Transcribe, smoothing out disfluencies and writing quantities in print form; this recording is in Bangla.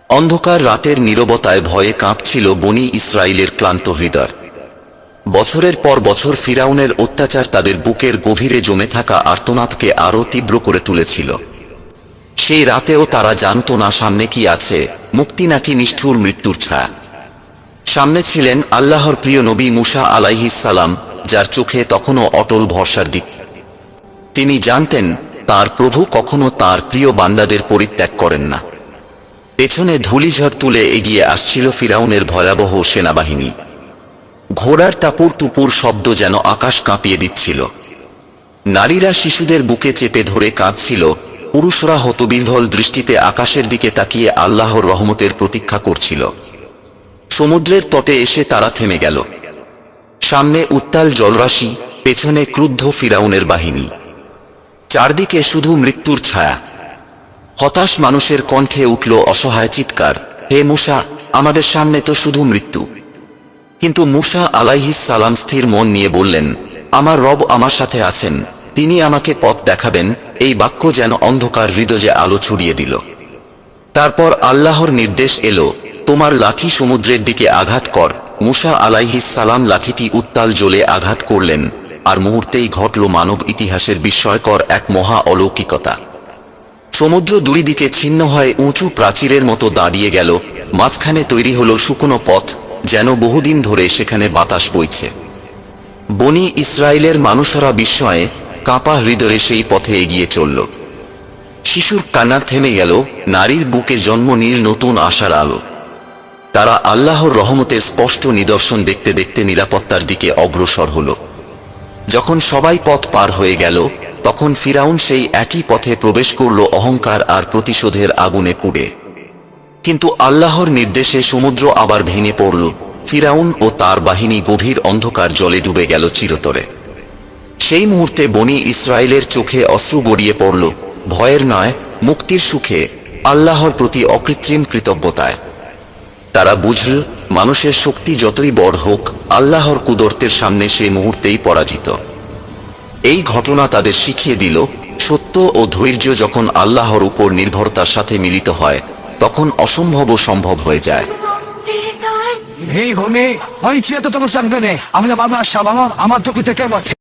অন্ধকার রাতের নীরবতায় ভয়ে কাঁপছিল বনী ইসরাইলের ক্লান্ত হৃদয়। বছরের পর বছর ফিরাউনের অত্যাচার তাদের বুকের গভীরে জমে থাকা আর্তনাদকে আরো তীব্র করে তুলেছিল। সেই রাতেও তারা জানত না সামনে কি আছে, মুক্তি নাকি নিষ্ঠুর মৃত্যুর ছায়া। সামনে ছিলেন আল্লাহর প্রিয় নবী মুসা আলাইহিস সালাম, যার চোখে তখনও অটল ভরসার দিক। তিনি জানতেন তার প্রভু কখনো তার প্রিয় বান্দাদের পরিত্যাগ করেন না। পেছনে ধূলিঝড় তুলে এগিয়ে আসছিল ফিরাউনের ভয়াবহ সেনাবাহিনী। ঘোড়ার টাপুর টুপুর শব্দ যেন আকাশ কাঁপিয়ে দিচ্ছিল। নারীরা শিশুদের বুকে চেপে ধরে কাঁদছিল, পুরুষরা হতবিহ্বল দৃষ্টিতে আকাশের দিকে তাকিয়ে আল্লাহর রহমতের প্রতীক্ষা করছিল। সমুদ্রের তটে এসে তারা থেমে গেল। সামনে উত্তাল জলরাশি, পেছনে ক্রুদ্ধ ফিরাউনের বাহিনী। চারদিকে শুধু মৃত্যুর ছায়া। হতাশ মানুষের কণ্ঠে উঠল অসহায় চিৎকার, হে মুসা, আমাদের সামনে তো শুধু মৃত্যু। কিন্তু মুসা আলাইহিস সালাম স্থির মন নিয়ে বললেন, আমার রব আমার সাথে আছেন, তিনি আমাকে পথ দেখাবেন। এই বাক্য যেন অন্ধকার হৃদয়ে আলো ছড়িয়ে দিল। তারপর আল্লাহর নির্দেশ এলো, তোমার লাঠি সমুদ্রের দিকে আঘাত কর। মুসা আলাইহিস সালাম লাঠিটি উত্তাল জলে আঘাত করলেন, আর মুহূর্তেই ঘটল মানব ইতিহাসের বিস্ময়কর এক মহা অলৌকিকতা। সমুদ্র দুই দিকে ছিন্ন হয়ে উঁচু প্রাচীরের মতো দাঁড়িয়ে গেল। মাঝখানে তৈরি হলো শুকনো পথ, যেন বহুদিন ধরে সেখানে বাতাস বইছে। বনী ইসরায়েলের মানুষরা বিস্ময়ে কাঁপা হৃদয়ে সেই পথে এগিয়ে চলল। শিশুর কান্না থেমে গেল, নারীর বুকে জন্ম নিল নতুন আশার আলো। তারা আল্লাহর রহমতের স্পষ্ট নিদর্শন দেখতে দেখতে নিরাপত্তার দিকে অগ্রসর হল। যখন সবাই পথ পার হয়ে গেল, তখন ফিরাউন সেই একই পথে প্রবেশ করল, অহংকার আর প্রতিশোধের আগুনে পুড়ে। কিন্তু আল্লাহর নির্দেশে সমুদ্র আবার ভেঙে পড়ল। ফিরাউন ও তার বাহিনী গভীর অন্ধকার জলে ডুবে গেল চিরতরে। সেই মুহূর্তে বনী ইসরায়েলের চোখে অশ্রু গড়িয়ে পড়ল, ভয়ের নয়, মুক্তির সুখে, আল্লাহর প্রতি অকৃত্রিম কৃতজ্ঞতায়। তারা বুঝল, মানুষের শক্তি যতই বড় হোক, আল্লাহর কুদরতের সামনে সে মুহূর্তেই পরাজিত। এই ঘটনা তাদের শিখিয়ে দিল, সত্য ও ধৈর্য যখন আল্লাহর উপর নির্ভরতার সাথে মিলিত হয়, তখন অসম্ভবও সম্ভব হয়ে যায়। আমার চোখ থেকে